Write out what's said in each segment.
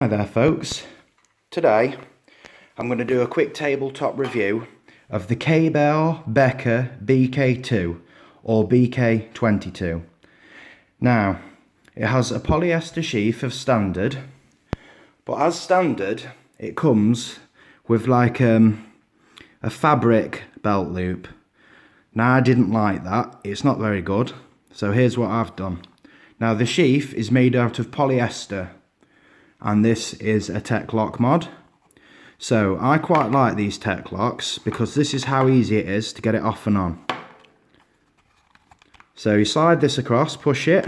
Hi there folks, today I'm going to do a quick tabletop review of the Becker BK2 or BK22. Now, it has a polyester sheath of standard, but as standard it comes with like a fabric belt loop. Now I didn't like that, it's not very good, so here's what I've done. Now the sheath is made out of polyester, and this is a Tek lok mod. So I quite like these Tek loks because this is how easy it is to get it off and on. So you slide this across, push it,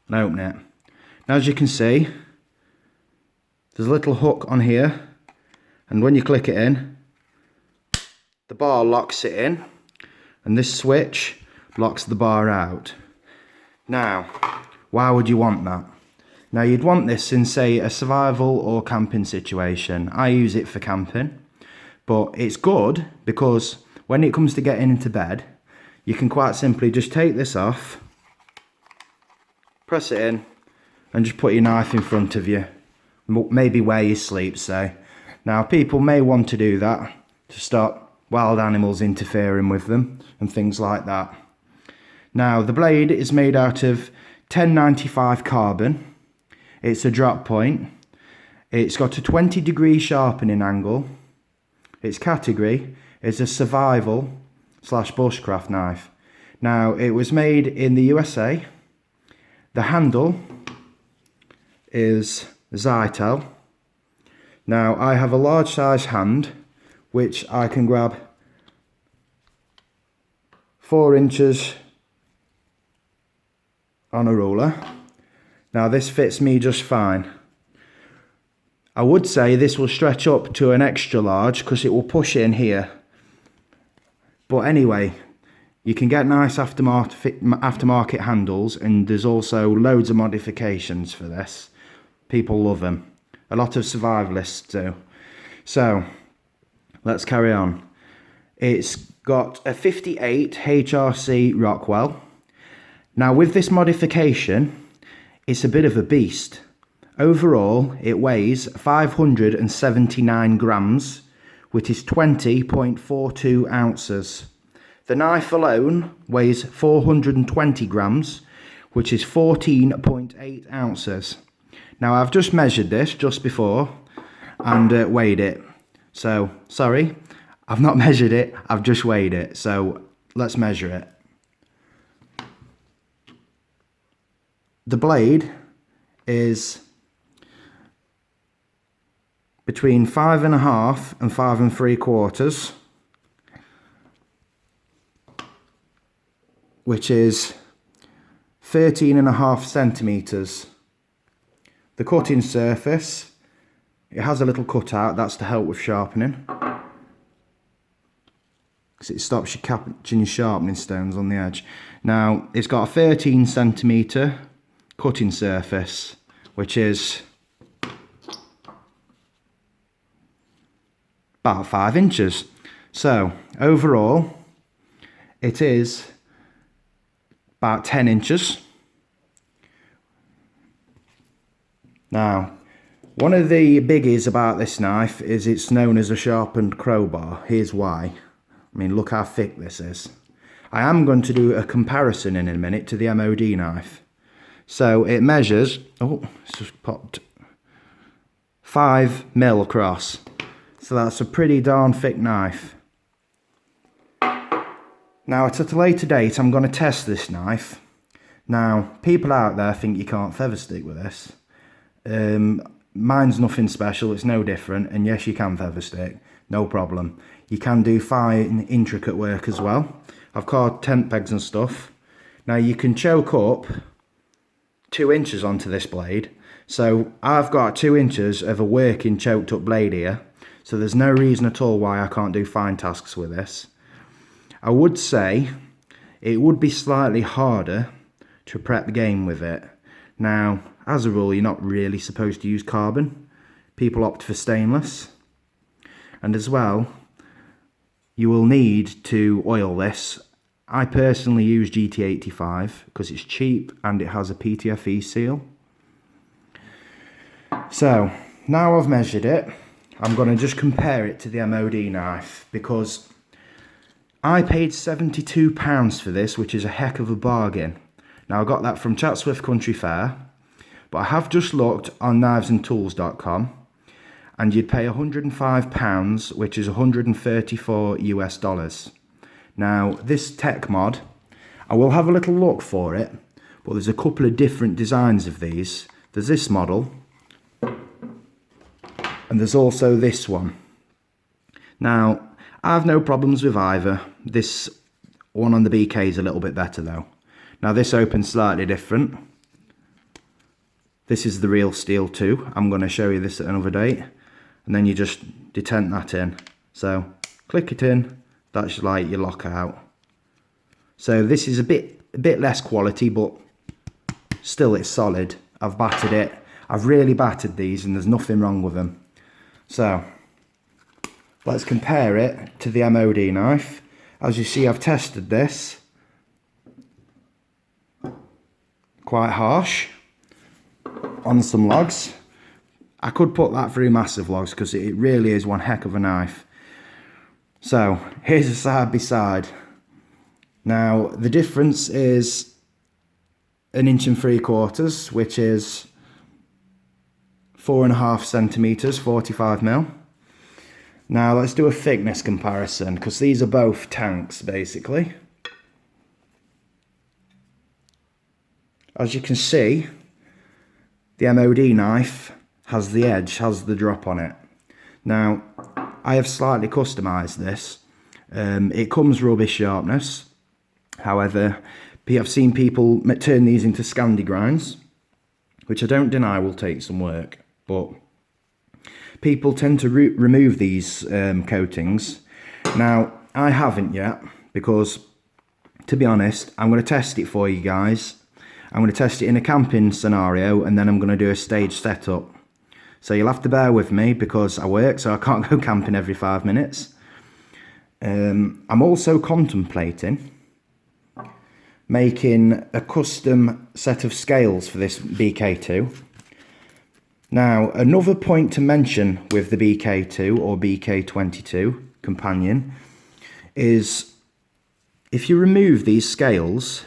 and open it. Now as you can see, there's a little hook on here, and when you click it in, the bar locks it in, and this switch locks the bar out. Now, why would you want that? Now you'd want this in, say, a survival or camping situation. I use it for camping, but it's good because when it comes to getting into bed, you can quite simply just take this off, press it in, and just put your knife in front of you, maybe where you sleep, say. Now people may want to do that to stop wild animals interfering with them and things like that. Now the blade is made out of 1095 carbon. It's a drop point. It's got a 20-degree sharpening angle. Its category is a survival / bushcraft knife. Now it was made in the USA. The handle is Zytel. Now I have a large size hand which I can grab 4 inches on a ruler. Now this fits me just fine. I would say this will stretch up to an extra large because it will push in here. But anyway, you can get nice aftermarket handles, and there's also loads of modifications for this. People love them. A lot of survivalists do. So, let's carry on. It's got a 58 HRC Rockwell. Now with this modification, it's a bit of a beast. Overall, it weighs 579 grams, which is 20.42 ounces. The knife alone weighs 420 grams, which is 14.8 ounces. Now I've just measured this just before and weighed it. So, sorry, I've not measured it, I've just weighed it. So, let's measure it. The blade is between 5.5 and 5.75, which is 13.5 centimeters. The cutting surface, it has a little cutout, that's to help with sharpening, because it stops you catching your sharpening stones on the edge. Now it's got a 13 centimeter cutting surface, which is about 5 inches. So overall it is about 10 inches. Now one of the biggies about this knife is it's known as a sharpened crowbar. Here's why. I mean, look how thick this is. I am going to do a comparison in a minute to the MOD knife. So it measures, oh, it's just popped, 5 mil across. So that's a pretty darn thick knife. Now at a later date I'm going to test this knife. Now people out there think you can't feather stick with this. Mine's nothing special, it's no different, and yes, you can feather stick, no problem. You can do fine intricate work as well. I've carved tent pegs and stuff. Now you can choke up 2 inches onto this blade, so I've got 2 inches of a working choked up blade here, so there's no reason at all why I can't do fine tasks with this. I would say it would be slightly harder to prep game with it. Now as a rule you're not really supposed to use carbon, people opt for stainless, and as well you will need to oil this. I personally use GT85 because it's cheap and it has a PTFE seal. So now I've measured it, I'm going to just compare it to the MOD knife, because I paid £72 for this, which is a heck of a bargain. Now I got that from Chatsworth Country Fair, but I have just looked on knivesandtools.com, and you'd pay £105, which is 134 US dollars. Now this Tek mod, I will have a little look for it, but there's a couple of different designs of these. There's this model, and there's also this one. Now, I have no problems with either. This one on the BK is a little bit better though. Now this opens slightly different. This is the real steel too. I'm going to show you this at another date. And then you just detent that in. So, click it in, that's like your lockout. So this is a bit less quality, but still it's solid. I've battered it. I've really battered these and there's nothing wrong with them. So, let's compare it to the MOD knife. As you see, I've tested this. Quite harsh on some logs. I could put that through massive logs because it really is one heck of a knife. So, here's a side by side. Now, the difference is 1 3/4 inches, which is 4.5 centimeters, 45mm. Now let's do a thickness comparison, because these are both tanks basically. As you can see, the MOD knife has the edge, has the drop on it. Now, I have slightly customised this. It comes rubbish sharpness. However, I've seen people turn these into Scandi grinds, which I don't deny will take some work, but people tend to remove these coatings. Now, I haven't yet, because, to be honest, I'm going to test it for you guys. I'm going to test it in a camping scenario, and then I'm going to do a stage setup. So you'll have to bear with me, because I work, so I can't go camping every 5 minutes. I'm also contemplating making a custom set of scales for this BK2. Now, another point to mention with the BK2 or BK22 companion is, if you remove these scales,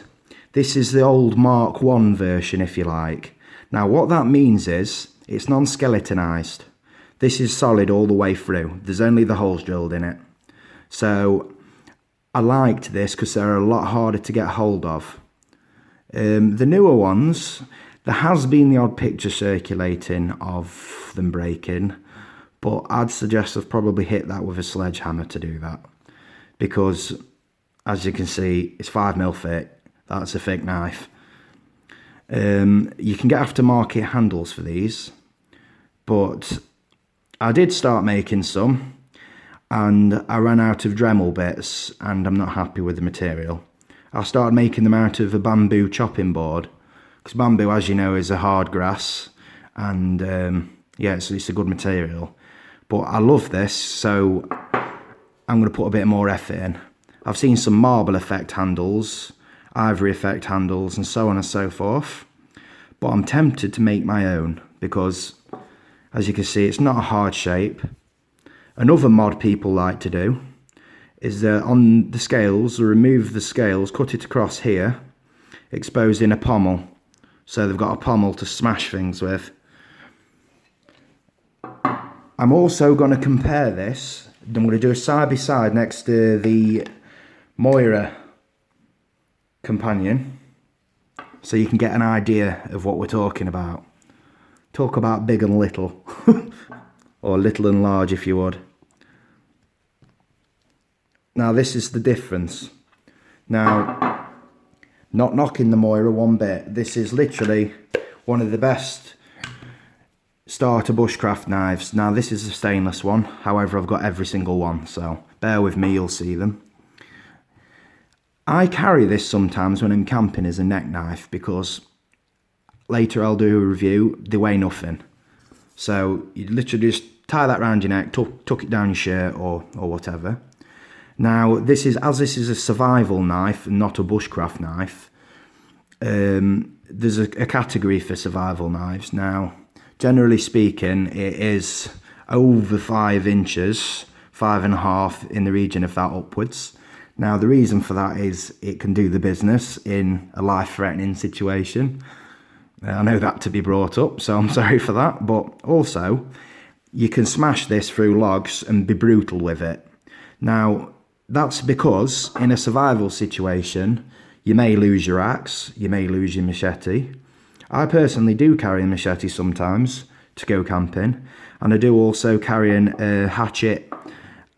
this is the old Mark 1 version, if you like. Now, what that means is it's non-skeletonized. This is solid all the way through. There's only the holes drilled in it. So I liked this because they're a lot harder to get hold of. The newer ones, there has been the odd picture circulating of them breaking, but I'd suggest I've probably hit that with a sledgehammer to do that, because as you can see, it's 5mm thick. That's a thick knife. You can get aftermarket handles for these, but I did start making some, and I ran out of Dremel bits, and I'm not happy with the material. I started making them out of a bamboo chopping board, because bamboo, as you know, is a hard grass, and yeah, it's a good material. But I love this, so I'm going to put a bit more effort in. I've seen some marble effect handles, ivory effect handles, and so on and so forth, but I'm tempted to make my own, because as you can see, it's not a hard shape. Another mod people like to do is on the scales, remove the scales, cut it across here, exposing a pommel, so they've got a pommel to smash things with. I'm also going to compare this. I'm going to do a side by side next to the Mora companion, so you can get an idea of what we're talking about. Talk about big and little, or little and large if you would. Now this is the difference. Now, not knocking the Mora one bit, this is literally one of the best starter bushcraft knives. Now this is a stainless one, however I've got every single one, so bear with me, you'll see them. I carry this sometimes when I'm camping as a neck knife, because later I'll do a review, they weigh nothing. So you literally just tie that around your neck, tuck it down your shirt or whatever. Now this is a survival knife and not a bushcraft knife. There's a category for survival knives. Now, generally speaking, it is over 5 inches, 5.5 in the region of that upwards. Now the reason for that is it can do the business in a life-threatening situation. I know that to be brought up, so I'm sorry for that, but also you can smash this through logs and be brutal with it. Now that's because in a survival situation you may lose your axe, you may lose your machete. I personally do carry a machete sometimes to go camping, and I do also carry a hatchet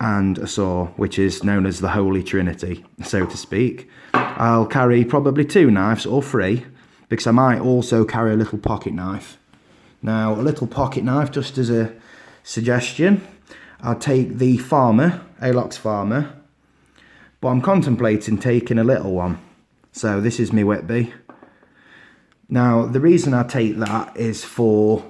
and a saw, which is known as the Holy Trinity, so to speak. I'll carry probably 2 knives or 3, because I might also carry a little pocket knife. Now, a little pocket knife, just as a suggestion, I'll take the Farmer, Alok's Farmer, but I'm contemplating taking a little one. So this is my Whitby. Now, the reason I take that is for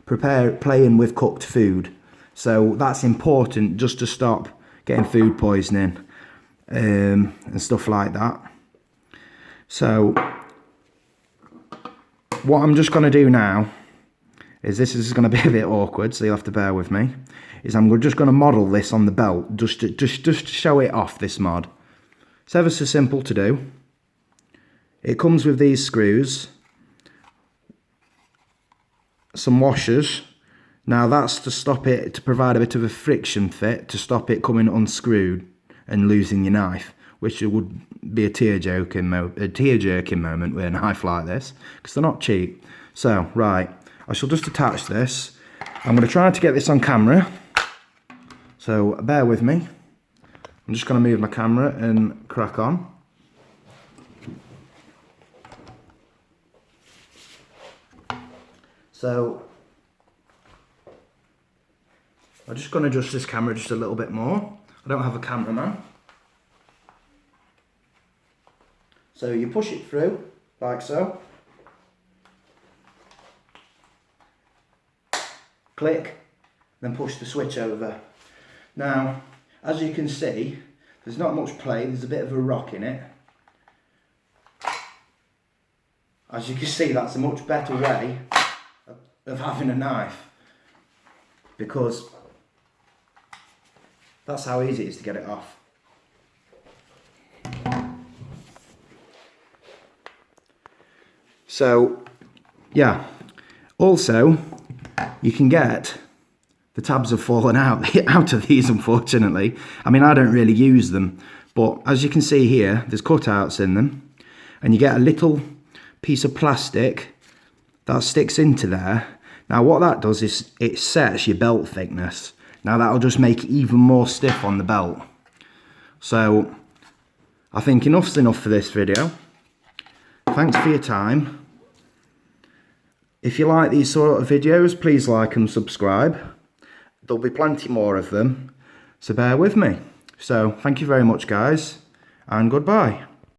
playing with cooked food. So that's important just to stop getting food poisoning and stuff like that. So what I'm just going to do now is, this is going to be a bit awkward, so you'll have to bear with me, is I'm just going to model this on the belt just to show it off, this mod. It's ever so simple to do. It comes with these screws, some washers. Now that's to stop it, to provide a bit of a friction fit, to stop it coming unscrewed and losing your knife, which would be a tear-jerking moment with a knife like this, because they're not cheap. So, right, I shall just attach this. I'm going to try to get this on camera, so bear with me. I'm just going to move my camera and crack on. So I'm just going to adjust this camera just a little bit more. I don't have a cameraman. So you push it through, like so. Click, then push the switch over. Now, as you can see, there's not much play, there's a bit of a rock in it. As you can see, that's a much better way of having a knife, because that's how easy it is to get it off. So, yeah. Also, you can get, the tabs have fallen out of these, unfortunately. I mean, I don't really use them, but as you can see here, there's cutouts in them, and you get a little piece of plastic that sticks into there. Now what that does is it sets your belt thickness. Now that'll just make it even more stiff on the belt. So I think enough's enough for this video. Thanks for your time. If you like these sort of videos, please like and subscribe. There'll be plenty more of them, so bear with me. So thank you very much, guys, and goodbye.